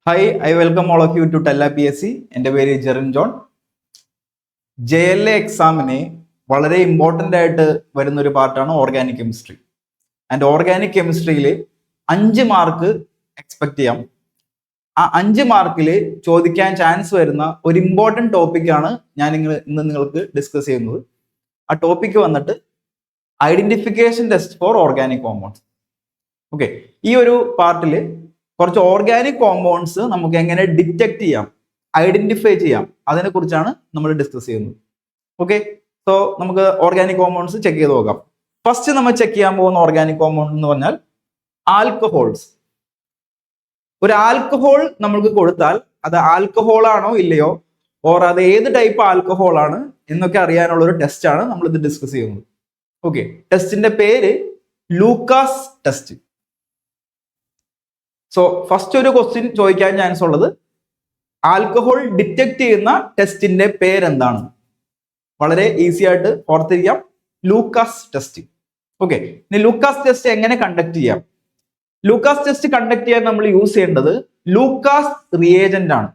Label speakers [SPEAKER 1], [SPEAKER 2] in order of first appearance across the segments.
[SPEAKER 1] Hi, I welcome all of you to ടെല്ല PSC. എൻ്റെ പേര് ജെറിൻ ജോൺ. JLA എക്സാമിന് വളരെ ഇമ്പോർട്ടൻ്റ് ആയിട്ട് വരുന്ന ഒരു പാർട്ടാണ് ഓർഗാനിക് കെമിസ്ട്രി. ആൻഡ് ഓർഗാനിക് കെമിസ്ട്രിയിൽ 5 മാർക്ക് എക്സ്പെക്ട് ചെയ്യാം. ആ 5 മാർക്കിൽ ചോദിക്കാൻ ചാൻസ് വരുന്ന ഒരു ഇമ്പോർട്ടൻ്റ് ടോപ്പിക്കാണ് ഞാൻ ഇന്ന് നിങ്ങൾക്ക് ഡിസ്കസ് ചെയ്യുന്നത്. ആ ടോപ്പിക്ക് വന്നിട്ട് identification test for organic compounds. Okay, ഈ ഒരു പാർട്ടിൽ കുറച്ച് ഓർഗാനിക് കോമ്പൗണ്ട്സ് നമുക്ക് എങ്ങനെ ഡിറ്റക്ട് ചെയ്യാം, ഐഡന്റിഫൈ ചെയ്യാം, അതിനെ കുറിച്ചാണ് നമ്മൾ ഡിസ്കസ് ചെയ്യുന്നത്. ഓക്കെ, സോ നമുക്ക് ഓർഗാനിക് കോമ്പൗണ്ട്സ് ചെക്ക് ചെയ്ത് നോക്കാം. ഫസ്റ്റ് നമ്മൾ ചെക്ക് ചെയ്യാൻ പോകുന്ന ഓർഗാനിക് കോമ്പൗണ്ട് എന്ന് പറഞ്ഞാൽ ആൽക്കഹോൾസ്. ഒരു ആൽക്കഹോൾ നമ്മൾക്ക് കൊടുത്താൽ അത് ആൽക്കഹോൾ ആണോ ഇല്ലയോ, ഓർ അത് ഏത് ടൈപ്പ് ആൽക്കഹോൾ ആണ് എന്നൊക്കെ അറിയാനുള്ള ഒരു ടെസ്റ്റ് ആണ് നമ്മൾ ഇത് ഡിസ്കസ് ചെയ്യുന്നത്. ഓക്കെ, ടെസ്റ്റിന്റെ പേര് ലൂക്കാസ് ടെസ്റ്റ്. സോ ഫസ്റ്റ് ഒരു ക്വസ്റ്റ്യൻ ചോദിക്കാൻ ചാൻസ് ഉള്ളത് ആൽക്കഹോൾ ഡിറ്റക്ട് ചെയ്യുന്ന ടെസ്റ്റിന്റെ പേരെന്താണ്? വളരെ ഈസി ആയിട്ട് ഓർത്തിരിക്കാം, ലൂക്കാസ് ടെസ്റ്റ്. ഓക്കെ, ഇനി ലൂക്കാസ് ടെസ്റ്റ് എങ്ങനെ കണ്ടക്ട് ചെയ്യാം? ലൂക്കാസ് ടെസ്റ്റ് കണ്ടക്ട് ചെയ്യാൻ നമ്മൾ യൂസ് ചെയ്യേണ്ടത് ലൂക്കാസ് റിയേജന്റ് ആണ്.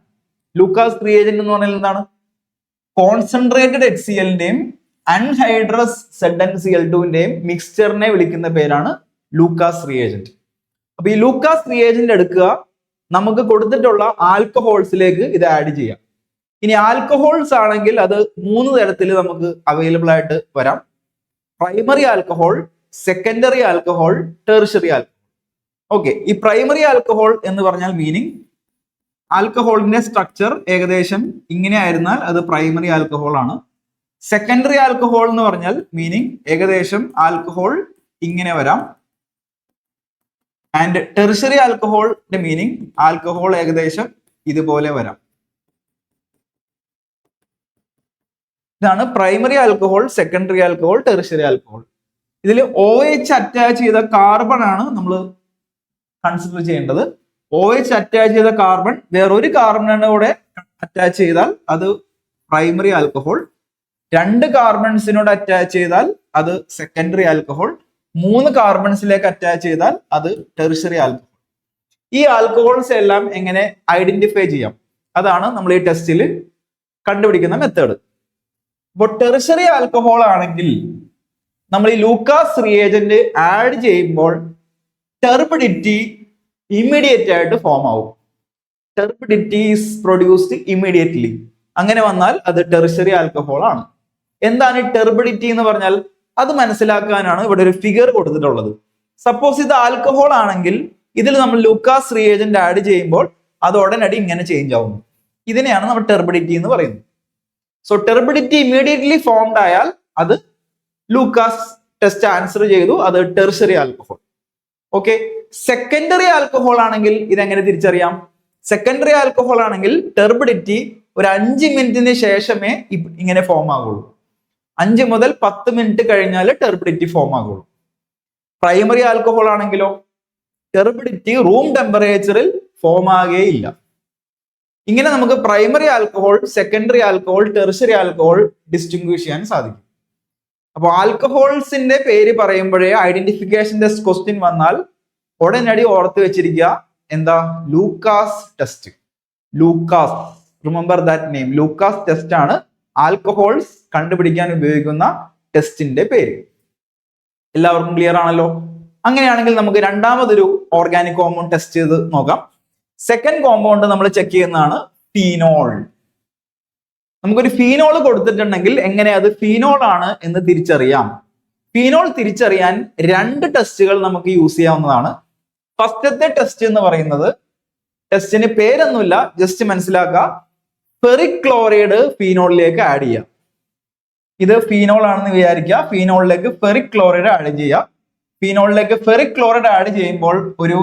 [SPEAKER 1] ലൂക്കാസ് റിയേജന്റ് എന്ന് പറഞ്ഞാൽ എന്താണ്? കോൺസെൻട്രേറ്റഡ് HCl-ന്റെയും അൺഹൈഡ്രസ് ZnCl2-ന്റെയും മിക്സ്ചറിനെ വിളിക്കുന്ന പേരാണ് ലൂക്കാസ് റിയേജന്റ്. അപ്പൊ ഈ ലൂക്കാസ് റിയേജന്റ് എടുക്കുക, നമുക്ക് കൊടുത്തിട്ടുള്ള ആൽക്കഹോൾസിലേക്ക് ഇത് ആഡ് ചെയ്യാം. ഇനി ആൽക്കഹോൾസ് ആണെങ്കിൽ അത് 3 തരത്തിൽ നമുക്ക് അവൈലബിൾ ആയിട്ട് വരാം: primary alcohol, secondary alcohol, tertiary alcohol. Okay, ഈ പ്രൈമറി ആൽക്കഹോൾ എന്ന് പറഞ്ഞാൽ മീനിങ് ആൽക്കഹോളിന്റെ സ്ട്രക്ചർ ഏകദേശം ഇങ്ങനെ ആയിരുന്നാൽ അത് പ്രൈമറി ആൽക്കഹോൾ ആണ്. സെക്കൻഡറി ആൽക്കഹോൾ എന്ന് പറഞ്ഞാൽ മീനിങ് ഏകദേശം ആൽക്കഹോൾ ഇങ്ങനെ വരാം. ആൻഡ് ടെർഷ്യറി ആൽക്കഹോളിന്റെ മീനിങ് ആൽക്കഹോൾ ഏകദേശം ഇതുപോലെ വരാം. ഇതാണ് primary alcohol, secondary alcohol, tertiary alcohol. ഇതിൽ OH അറ്റാച്ച് ചെയ്ത കാർബൺ ആണ് നമ്മൾ കൺസിഡർ ചെയ്യേണ്ടത്. OH അറ്റാച്ച് ചെയ്ത കാർബൺ വേറൊരു കാർബണിന്റെ കൂടെ അറ്റാച്ച് ചെയ്താൽ അത് പ്രൈമറി ആൽക്കഹോൾ. 2 കാർബൺസിനോട് അറ്റാച്ച് ചെയ്താൽ അത് സെക്കൻഡറി ആൽക്കഹോൾ. 3 കാർബൺസിലേക്ക് അറ്റാച്ച് ചെയ്താൽ അത് ടെർഷ്യറി ആൽക്കഹോൾ. ഈ ആൽക്കഹോൾസ് എല്ലാം എങ്ങനെ ഐഡന്റിഫൈ ചെയ്യാം, അതാണ് നമ്മൾ ഈ ടെസ്റ്റിൽ കണ്ടുപിടിക്കുന്ന മെത്തേഡ്. ഇപ്പോൾ ടെർഷ്യറി ആൽക്കഹോൾ ആണെങ്കിൽ നമ്മൾ ഈ ലൂക്കാസ് റിയേജന്റ് ആഡ് ചെയ്യുമ്പോൾ ടെർബിഡിറ്റി ഇമ്മീഡിയറ്റ് ആയിട്ട് ഫോം ആവും. Turbidity is produced immediately. അങ്ങനെ വന്നാൽ അത് ടെർഷ്യറി ആൽക്കഹോൾ ആണ്. എന്താണ് ടെർബിഡിറ്റി എന്ന് പറഞ്ഞാൽ? അത് മനസ്സിലാക്കാനാണ് ഇവിടെ ഒരു ഫിഗർ കൊടുത്തിട്ടുള്ളത്. സപ്പോസ് ഇത് ആൽക്കഹോൾ ആണെങ്കിൽ ഇതിൽ നമ്മൾ ലൂക്കാസ് റിയേജന്റ് ആഡ് ചെയ്യുമ്പോൾ അത് ഉടനടി ഇങ്ങനെ ചേഞ്ച് ആവുന്നു. ഇതിനെയാണ് നമ്മൾ ടെർബിഡിറ്റി എന്ന് പറയുന്നത്. സോ ടെർബിഡിറ്റി ഇമ്മീഡിയറ്റ്ലി ഫോംഡ് ആയാൽ അത് ലൂക്കാസ് ടെസ്റ്റ് ആൻസർ ചെയ്തു, അത് tertiary alcohol. Okay, secondary alcohol ആണെങ്കിൽ ഇതെങ്ങനെ തിരിച്ചറിയാം? സെക്കൻഡറി ആൽക്കഹോൾ ആണെങ്കിൽ ടെർബിഡിറ്റി ഒരു 5 മിനിറ്റിന് ശേഷമേ ഇങ്ങനെ ഫോം ആകുള്ളൂ. 5 മുതൽ 10 മിനിറ്റ് കഴിഞ്ഞാൽ ടെർബിഡിറ്റി ഫോം ആകുള്ളൂ. പ്രൈമറി ആൽക്കഹോൾ ആണെങ്കിലോ ടെർബിഡിറ്റി റൂം ടെമ്പറേച്ചറിൽ ഫോം ആകുകയില്ല. ഇങ്ങനെ നമുക്ക് primary alcohol, secondary alcohol, tertiary alcohol distinguish ചെയ്യാൻ സാധിക്കും. അപ്പോൾ ആൽക്കഹോൾസിന്റെ പേര് പറയുമ്പോഴേ ഐഡന്റിഫിക്കേഷൻ ടെസ്റ്റ് ക്വസ്റ്റ്യൻ വന്നാൽ ഉടനടി ഓർത്ത് വെച്ചിരിക്കുക എന്താ? Lucas test. Lucas, remember that name. Lucas test ആണ് ആൽക്കഹോൾസ് കണ്ടുപിടിക്കാൻ ഉപയോഗിക്കുന്ന ടെസ്റ്റിന്റെ പേര്. എല്ലാവർക്കും ക്ലിയർ ആണല്ലോ? അങ്ങനെയാണെങ്കിൽ നമുക്ക് രണ്ടാമതൊരു ഓർഗാനിക് കോമ്പൗണ്ട് ടെസ്റ്റ് ചെയ്ത് നോക്കാം. സെക്കൻഡ് കോമ്പൗണ്ട് നമ്മൾ ചെക്ക് ചെയ്യുന്നതാണ് ഫീനോൾ. നമുക്കൊരു ഫീനോൾ കൊടുത്തിട്ടുണ്ടെങ്കിൽ എങ്ങനെ അത് ഫീനോൾ ആണ് എന്ന് തിരിച്ചറിയാം? ഫീനോൾ തിരിച്ചറിയാൻ 2 ടെസ്റ്റുകൾ നമുക്ക് യൂസ് ചെയ്യാവുന്നതാണ്. ഫസ്റ്റത്തെ ടെസ്റ്റ് എന്ന് പറയുന്നത്, ടെസ്റ്റിന് പേരൊന്നുമില്ല, ജസ്റ്റ് മനസ്സിലാക്കുക, ഫെറിക് ക്ലോറൈഡ് ഫീനോളിലേക്ക് ആഡ് ചെയ്യാം. ഇത് ഫീനോൾ ആണെന്ന് വിചാരിക്കുക. ഫീനോളിലേക്ക് ഫെറിക് ക്ലോറൈഡ് ആഡ് ചെയ്യുക. ഫീനോളിലേക്ക് ഫെറിക് ക്ലോറൈഡ് ആഡ് ചെയ്യുമ്പോൾ ഒരു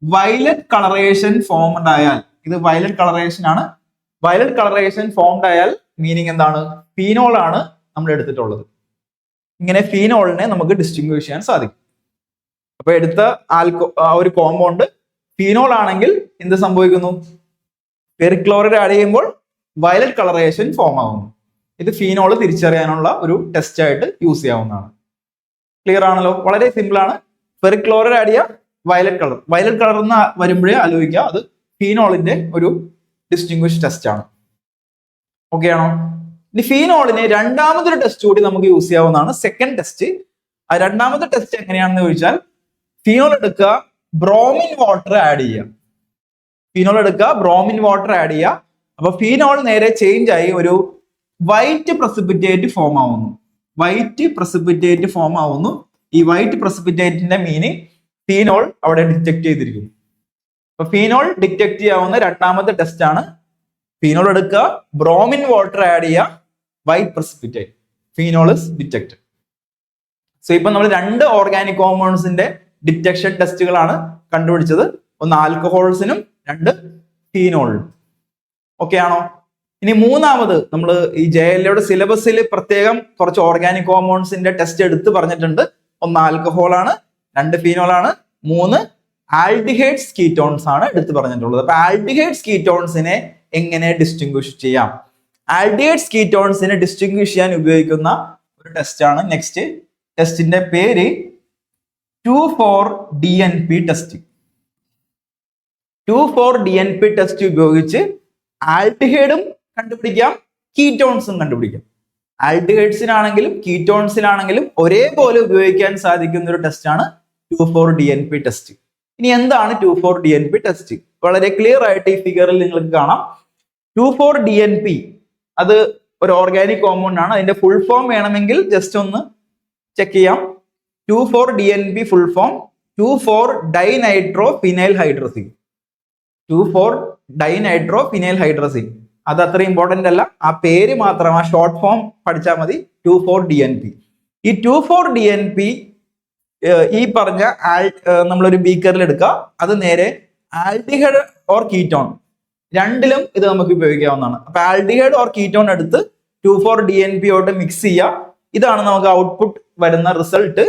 [SPEAKER 1] വയലറ്റ് കളറേഷൻ ഫോംഡ് ആയാൽ, ഇത് വയലറ്റ് കളറേഷൻ ആണ്. വയലറ്റ് കളറേഷൻ ഫോംഡ് ആയാൽ മീനിങ് എന്താണ്? ഫീനോൾ ആണ് നമ്മൾ എടുത്തിട്ടുള്ളത്. ഇങ്ങനെ ഫീനോളിനെ നമുക്ക് ഡിസ്റ്റിംഗ്വിഷ് ചെയ്യാൻ സാധിക്കും. അപ്പൊ എടുത്ത ഒരു കോമ്പൗണ്ട് ഫീനോൾ ആണെങ്കിൽ എന്ത് സംഭവിക്കുന്നു? ഫെറിക് ക്ലോറൈഡ് ആഡ് ചെയ്യുമ്പോൾ വയലറ്റ് കളറേഷൻ ഫോം ആകുന്നു. ഇത് ഫീനോൾ തിരിച്ചറിയാനുള്ള ഒരു ടെസ്റ്റ് ആയിട്ട് യൂസ് ചെയ്യാവുന്നതാണ്. ക്ലിയർ ആണല്ലോ? വളരെ സിമ്പിൾ ആണ്. ഫെറിക് ക്ലോറൈഡ് ആഡ് ചെയ്യുക, വയലറ്റ് കളർ എന്ന് വരുമ്പോഴേ ആലോചിക്കുക അത് ഫീനോളിന്റെ ഒരു ഡിസ്റ്റിങ്വിഷ് ടെസ്റ്റ് ആണ്. ഓക്കെ ആണോ? ഇനി ഫീനോളിന് രണ്ടാമതൊരു ടെസ്റ്റ് കൂടി നമുക്ക് യൂസ് ചെയ്യാവുന്നതാണ്, സെക്കൻഡ് ടെസ്റ്റ്. ആ രണ്ടാമത്തെ ടെസ്റ്റ് എങ്ങനെയാണെന്ന് ചോദിച്ചാൽ, ഫീനോൾ എടുക്കുക, ബ്രോമിൻ വാട്ടർ ആഡ് ചെയ്യുക. ഫീനോൾ എടുക്കുക, ബ്രോമിൻ വാട്ടർ ആഡ് ചെയ്യുക. അപ്പൊ ഫീനോൾ നേരെ ചേഞ്ച് ആയി ഒരു വൈറ്റ് പ്രസിപ്പിറ്റേറ്റ് ഫോം ആവുന്നു. വൈറ്റ് പ്രസിപ്പിറ്റേറ്റ് ഫോം ആവുന്നു. ഈ വൈറ്റ് പ്രസിപ്പിറ്റേറ്റിന്റെ മീനിങ് ഫീനോൾ അവിടെ ഡിറ്റക്ട് ചെയ്തിരിക്കുന്നു. അപ്പൊ ഫീനോൾ ഡിറ്റക്ട് ചെയ്യാവുന്ന രണ്ടാമത്തെ ടെസ്റ്റ് ആണ്. ഫീനോൾ എടുക്കുക, ബ്രോമിൻ വാട്ടർ ആഡ് ചെയ്യുക, white precipitate, phenol is detected. So ഇപ്പൊ നമ്മൾ രണ്ട് ഓർഗാനിക് കോമ്പൗണ്ട്സിന്റെ ഡിറ്റക്ഷൻ ടെസ്റ്റുകളാണ് കണ്ടുപിടിച്ചത്. ഒന്ന് ആൽക്കഹോൾസിനും രണ്ട് ഫീനോളിനും. ഓക്കെ ആണോ? ഇനി മൂന്നാമത് നമ്മൾ ഈ JLയുടെ സിലബസിൽ പ്രത്യേകം കുറച്ച് ഓർഗാനിക് കോമ്പൗണ്ട്സിന്റെ ടെസ്റ്റ് എടുത്ത് പറഞ്ഞിട്ടുണ്ട്. ഒന്ന് ആൽക്കഹോൾ ആണ്, രണ്ട് ഫീനോൾ ആണ്, മൂന്ന് ആൽഡിഹൈഡ്സ് കീറ്റോൺസ് ആണ് എടുത്ത് പറഞ്ഞിട്ടുള്ളത്. അപ്പൊ ആൽഡിഹൈഡ്സ് കീറ്റോൺസിനെ എങ്ങനെ ഡിസ്റ്റിങ്വിഷ് ചെയ്യാം? ആൽഡിഹൈഡ്സ് കീറ്റോൺസിനെ ഡിസ്റ്റിങ്വിഷ് ചെയ്യാൻ ഉപയോഗിക്കുന്ന ഒരു ടെസ്റ്റ് ആണ് നെക്സ്റ്റ്. ടെസ്റ്റിന്റെ പേര് 2,4-DNP ടെസ്റ്റ്. 2,4-DNP ടെസ്റ്റ് ഉപയോഗിച്ച് ആൽഡിഹൈഡും കണ്ടുപിടിക്കാം, കീറ്റോൺസും കണ്ടുപിടിക്കാം. ആൽഡിഹൈഡ്സിനാണെങ്കിലും കീറ്റോൺസിനാണെങ്കിലും ഒരേപോലെ ഉപയോഗിക്കാൻ സാധിക്കുന്ന ഒരു ടെസ്റ്റ് ആണ് 2,4-DNP ടെസ്റ്റ്. ഇനി എന്താണ് 2,4-DNP ടെസ്റ്റ്? വളരെ ക്ലിയർ ആയിട്ട് ഈ ഫിഗറിൽ നിങ്ങൾക്ക് കാണാം. 2,4-DNP അത് ഒരു ഓർഗാനിക് കോമ്പൗണ്ട് ആണ്. അതിന്റെ ഫുൾ ഫോം വേണമെങ്കിൽ ജസ്റ്റ് ഒന്ന് ചെക്ക് ചെയ്യാം. 2,4-DNP full form two four dinitrophenyl hydrazine. Two four dinitrophenyl hydrazine. അത് അത്ര ഇമ്പോർട്ടന്റ് അല്ല, ആ പേര് മാത്രം, ആ ഷോർട്ട് ഫോം പഠിച്ചാൽ മതി. 2,4-DNP. ഈ 2,4-DNP ഈ പറഞ്ഞ നമ്മളൊരു ബീക്കറിൽ എടുക്കുക, അത് നേരെ ആൽഡിഹൈഡ് ഓർ കീറ്റോൺ രണ്ടിലും ഇത് നമുക്ക് ഉപയോഗിക്കാവുന്നതാണ്. അപ്പൊ ആൽഡിഹൈഡ് ഓർ കീറ്റോൺ എടുത്ത് 2,4-DNP യോട്ട് മിക്സ് ചെയ്യുക. ഇതാണ് നമുക്ക് ഔട്ട്പുട്ട് വരുന്ന റിസൾട്ട്.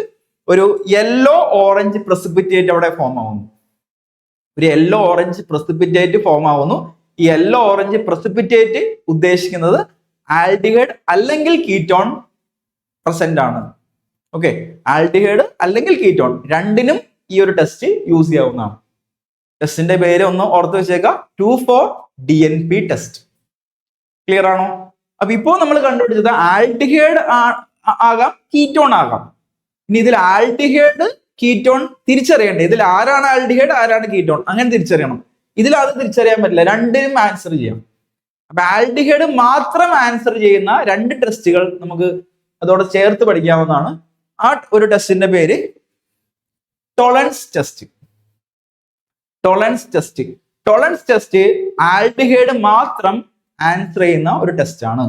[SPEAKER 1] ഒരു യെല്ലോ ഓറഞ്ച് പ്രസിപ്പിറ്റേറ്റ് അവിടെ ഫോം ആവുന്നു. ഒരു യെല്ലോ ഓറഞ്ച് പ്രസിപ്പിറ്റേറ്റ് ഫോം ആവുന്നു. ഈ യെല്ലോ ഓറഞ്ച് പ്രസിപ്പിറ്റേറ്റ് ഉദ്ദേശിക്കുന്നത് ആൽഡിഹൈഡ് അല്ലെങ്കിൽ കീറ്റോൺ പ്രസന്റ് ആണ്. ഓക്കെ, ആൽഡിഹൈഡ് അല്ലെങ്കിൽ കീറ്റോൺ രണ്ടിനും ഈ ഒരു ടെസ്റ്റ് യൂസ് ചെയ്യാവുന്നതാണ്. ടെസ്റ്റിന്റെ പേര് ഒന്ന് ഓർത്ത് വെച്ചേക്കാം, 2,4-DNP ടെസ്റ്റ്. ക്ലിയർ ആണോ? അപ്പൊ ഇപ്പോ നമ്മൾ കണ്ടുപിടിച്ചത് ആൽഡിഹൈഡ് ആകാം, കീറ്റോൺ ആകാം. ഇനി ഇതിൽ ആൽഡിഹൈഡ് കീറ്റോൺ തിരിച്ചറിയണ്ടേ? ഇതിൽ ആരാണ് ആൽഡിഹൈഡ്, ആരാണ് കീറ്റോൺ, അങ്ങനെ തിരിച്ചറിയണം. ഇതിൽ അത് തിരിച്ചറിയാൻ പറ്റില്ല, രണ്ടിനും ആൻസർ ചെയ്യാം. അപ്പൊ ആൽഡിഹൈഡ് മാത്രം ആൻസർ ചെയ്യുന്ന രണ്ട് ടെസ്റ്റുകൾ നമുക്ക് അതോടെ ചേർത്ത് പഠിക്കാവുന്നതാണ്. ആ ഒരു ടെസ്റ്റിന്റെ പേര് ടോളൻസ് ടെസ്റ്റ്. ടോളൻസ് ടെസ്റ്റ്. ടോളൻസ് ടെസ്റ്റ് ആൽഡിഹൈഡ് മാത്രം ആൻസർ ചെയ്യുന്ന ഒരു ടെസ്റ്റ് ആണ്.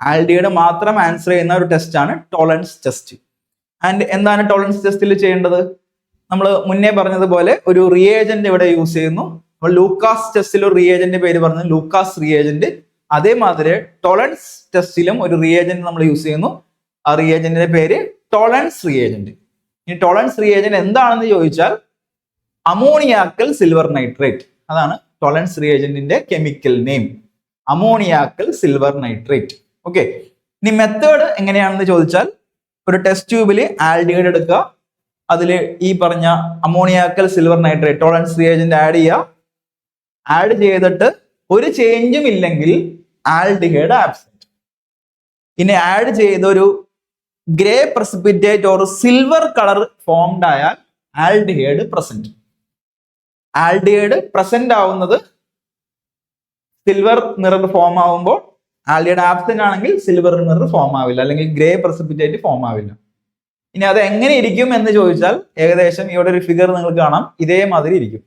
[SPEAKER 1] ആൽഡിഹൈഡ് മാത്രം ആൻസർ ചെയ്യുന്ന ഒരു ടെസ്റ്റ് ആണ് ടോളൻസ് ടെസ്റ്റ്. ആൻഡ് എന്താണ് ടോളൻസ് ടെസ്റ്റിൽ ചെയ്യേണ്ടത്? നമ്മൾ മുന്നേ പറഞ്ഞതുപോലെ ഒരു റിയേജന്റ് ഇവിടെ യൂസ് ചെയ്യുന്നു. നമ്മൾ ലൂക്കാസ് ടെസ്റ്റിൽ ഒരു റിയേജന്റ് പേര് പറഞ്ഞു, ലൂക്കാസ് റിയേജന്റ്. അതേമാതിരി ടോളൻസ് ടെസ്റ്റിലും ഒരു റിയേജന്റ് നമ്മൾ യൂസ് ചെയ്യുന്നു. ആ റിയേജന്റിന്റെ പേര് ടോളൻസ് റിയേജന്റ്. ഈ ടോളൻസ് റിയേജന്റ് എന്താണെന്ന് ചോദിച്ചാൽ അമോണിയാക്കൽ സിൽവർ നൈട്രേറ്റ്. അതാണ് ടോളൻസ് റിയേജന്റിന്റെ chemical name, ammoniacal silver nitrate. Okay, ഇനി മെത്തേഡ് എങ്ങനെയാണെന്ന് ചോദിച്ചാൽ, ഒരു ടെസ്റ്റ് ട്യൂബിൽ ആൽഡിഹൈഡ് എടുക്കുക, അതിൽ ഈ പറഞ്ഞ ammoniacal silver nitrate ടോളൻസ് reagent add ചെയ്യുക. ആഡ് ചെയ്തിട്ട് ഒരു ചേഞ്ചും ഇല്ലെങ്കിൽ ആൽഡിഹൈഡ് ആബ്സെന്റ്. ഇനി ആഡ് ചെയ്തൊരു grey precipitate or silver colour formed ആയാൽ ആൽഡിഹൈഡ് പ്രസന്റ്. ആൽഡിഹൈഡ് പ്രസന്റ് ആവുന്നത് സിൽവർ മിറർ ഫോം ആവുമ്പോൾ, ആൽഡിഹൈഡ് ആബ്സെന്റ് ആണെങ്കിൽ സിൽവർ മിറർ ഫോം ആവില്ല, അല്ലെങ്കിൽ ഗ്രേ പ്രസിപ്പിറ്റേറ്റ് ഫോം ആവില്ല. ഇനി അത് എങ്ങനെ ഇരിക്കും എന്ന് ചോദിച്ചാൽ, ഏകദേശം ഇവിടെ ഒരു ഫിഗർ നിങ്ങൾക്ക് കാണാം, ഇതേമാതിരി ഇരിക്കും.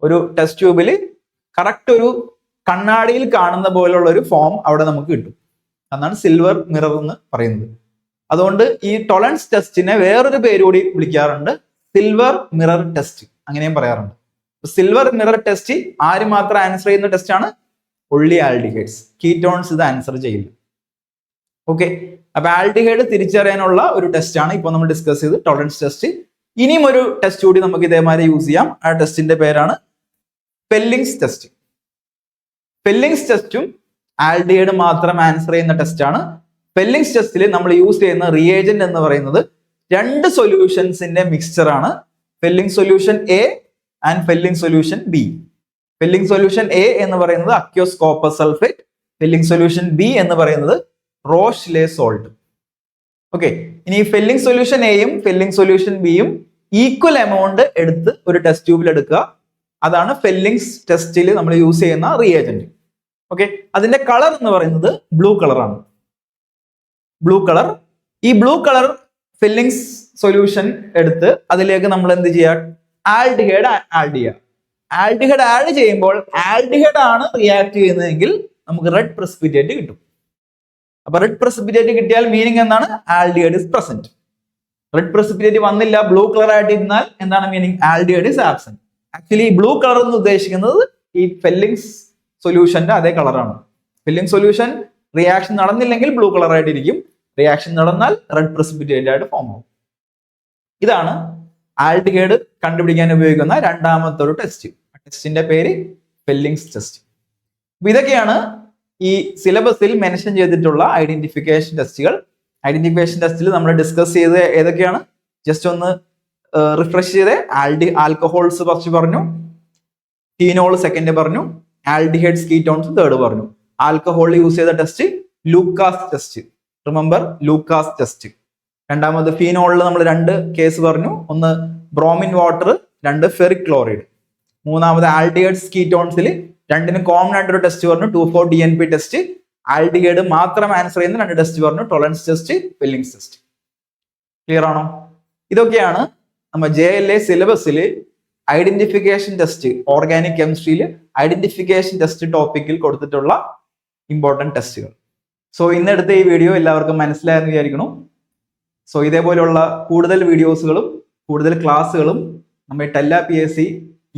[SPEAKER 1] ഒരു ടെസ്റ്റ് ട്യൂബിൽ കറക്റ്റ് ഒരു കണ്ണാടിയിൽ കാണുന്ന പോലുള്ള ഒരു ഫോം അവിടെ നമുക്ക് കിട്ടും. അതാണ് സിൽവർ മിറർ എന്ന് പറയുന്നത്. അതുകൊണ്ട് ഈ ടോളൻസ് ടെസ്റ്റിനെ വേറൊരു പേര് കൂടി വിളിക്കാറുണ്ട്, സിൽവർ മിറർ ടെസ്റ്റ്, അങ്ങനെയും പറയാറുണ്ട്. സിൽവർ മിറർ ടെസ്റ്റ് ആര് മാത്രം ആൻസർ ചെയ്യുന്ന ടെസ്റ്റ് ആണ്? Only aldehydes. കീറ്റോൺസ് ഇത് ആൻസർ ചെയ്യില്ല. ഓക്കെ, അപ്പൊ ആൽഡിഹൈഡ് തിരിച്ചറിയാനുള്ള ഒരു ടെസ്റ്റ് ആണ് ഇപ്പോൾ നമ്മൾ ഡിസ്കസ് ചെയ്ത്, ടോളറൻസ് ടെസ്റ്റ്. ഇനിയും ഒരു ടെസ്റ്റ് കൂടി നമുക്ക് ഇതേമാതിരി യൂസ് ചെയ്യാം. ആ ടെസ്റ്റിന്റെ പേരാണ് ഫെല്ലിങ്സ് ടെസ്റ്റ്. ഫെല്ലിങ്സ് ടെസ്റ്റും ആൽഡിഹൈഡ് മാത്രം ആൻസർ ചെയ്യുന്ന ടെസ്റ്റ് ആണ്. ഫെല്ലിങ്സ് ടെസ്റ്റിൽ നമ്മൾ യൂസ് ചെയ്യുന്ന റിയേജന്റ് എന്ന് പറയുന്നത് രണ്ട് സൊല്യൂഷൻസിന്റെ മിക്സ്ചർ ആണ്. Fehling solution A and Fehling solution B. Fehling solution A എന്ന് പറയുന്നത് aqueous copper sulphate, Fehling solution B എന്ന് പറയുന്നത് റോഷ്ലെ സോൾട്ട്. ഓക്കെ, ഇനി ഫില്ലിംഗ് സൊല്യൂഷൻ എയും ഫില്ലിംഗ് സൊല്യൂഷൻ ബിയും ഈക്വൽ എമൗണ്ട് എടുത്ത് ഒരു ടെസ്റ്റ് ട്യൂബിൽ എടുക്കുക. അതാണ് ഫില്ലിംഗ് ടെസ്റ്റിൽ നമ്മൾ യൂസ് ചെയ്യുന്ന റിയേജന്റ്. ഓക്കെ, അതിന്റെ കളർ എന്ന് പറയുന്നത് ബ്ലൂ കളറാണ്. Blue colour. ഈ ബ്ലൂ കളർ ഫില്ലിംഗ് സൊല്യൂഷൻ എടുത്ത് അതിലേക്ക് നമ്മൾ എന്ത് ചെയ്യുക? ആൽഡിഹൈഡ് ആഡ് ചെയ്യുക. ആൽഡിഹൈഡ് ആഡ് ചെയ്യുമ്പോൾ ആൽഡിഹൈഡ് ആണ് റിയാക്ട് ചെയ്യുന്നതെങ്കിൽ നമുക്ക് റെഡ് പ്രസിപ്പിറ്റേറ്റ് കിട്ടും. അപ്പൊ റെഡ് പ്രസിപ്പിറ്റേറ്റ് കിട്ടിയാൽ മീനിങ് എന്താണ്? Aldehyde is present. Red precipitate വന്നില്ല, ബ്ലൂ കളർ ആയിട്ട് ഇരുന്നാൽ എന്താണ് meaning? Aldehyde is absent. Actually blue colour എന്ന് ഉദ്ദേശിക്കുന്നത് ഈ ഫില്ലിംഗ് സൊല്യൂഷന്റെ അതേ കളറാണ്. ഫില്ലിംഗ് സൊല്യൂഷൻ റിയാക്ഷൻ നടന്നില്ലെങ്കിൽ ബ്ലൂ കളർ ആയിട്ടിരിക്കും, റിയാക്ഷൻ നടന്നാൽ റെഡ് പ്രസിപ്പിറ്റേറ്റ് ആയിട്ട് ഫോം ആവും. ഇതാണ് ആൽഡിഹൈഡ് കണ്ടുപിടിക്കാൻ ഉപയോഗിക്കുന്ന രണ്ടാമത്തെ ഒരു ടെസ്റ്റ്. ടെസ്റ്റിന്റെ പേര് ഫില്ലിംഗ് ടെസ്റ്റ്. ഇതൊക്കെയാണ് ഈ സിലബസിൽ മെൻഷൻ ചെയ്തിട്ടുള്ള ഐഡന്റിഫിക്കേഷൻ ടെസ്റ്റുകൾ. ഐഡന്റിഫിക്കേഷൻ ടെസ്റ്റിൽ നമ്മൾ ഡിസ്കസ് ചെയ്ത് ഏതൊക്കെയാണ് ജസ്റ്റ് ഒന്ന് റിഫ്രഷ് ചെയ്ത്. ആൽക്കഹോൾസ് ഫസ്റ്റ് പറഞ്ഞു, ഫീനോൾ സെക്കൻഡ് പറഞ്ഞു, ആൽഡിഹൈഡ്സ് കീറ്റോൺസ് തേർഡ് പറഞ്ഞു. ആൽക്കഹോളിൽ യൂസ് ചെയ്ത test Lucas test. Remember, Lucas test. രണ്ടാമത് ഫീനോളിൽ നമ്മൾ 2 കേസ് പറഞ്ഞു, ഒന്ന് ബ്രോമിൻ വാട്ടർ, 2 ഫെറിക് ക്ലോറൈഡ്. മൂന്നാമത് ആൽഡിഹൈഡ്സ് കീറ്റോൺസിൽ 2നും കോമൺ ആയിട്ടൊരു ടെസ്റ്റ് പറഞ്ഞു, 2,4-DNP ടെസ്റ്റ്. ആൽഡിഹൈഡ് മാത്രം ആൻസർ ചെയ്യുന്ന 2 ടെസ്റ്റ് പറഞ്ഞു, Tollens test, Fehling test. Clear ആണോ? ഇതൊക്കെയാണ് നമ്മൾ JLA സിലബസിൽ ഐഡന്റിഫിക്കേഷൻ ടെസ്റ്റ്, ഓർഗാനിക് കെമിസ്ട്രിയിൽ ഐഡന്റിഫിക്കേഷൻ ടെസ്റ്റ് ടോപ്പിക്കിൽ കൊടുത്തിട്ടുള്ള ഇമ്പോർട്ടൻറ്റ് ടെസ്റ്റുകൾ. സോ ഇന്നെടുത്ത ഈ വീഡിയോ എല്ലാവർക്കും മനസ്സിലായെന്ന് വിചാരിക്കണം. സോ ഇതേപോലെയുള്ള കൂടുതൽ വീഡിയോസുകളും കൂടുതൽ ക്ലാസ്സുകളും നമ്മുടെ ടെല്ല PSC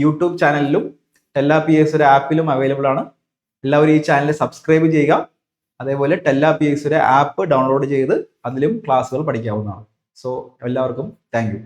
[SPEAKER 1] യൂട്യൂബ് ചാനലിലും ടെല്ല PSC ഒരു ആപ്പിലും അവൈലബിൾ ആണ്. എല്ലാവരും ഈ ചാനൽ സബ്സ്ക്രൈബ് ചെയ്യുക. അതേപോലെ ടെല്ല PSC ഒരു ആപ്പ് ഡൗൺലോഡ് ചെയ്ത് അതിലും ക്ലാസ്സുകൾ പഠിക്കാവുന്നതാണ്. സോ എല്ലാവർക്കും താങ്ക് യു.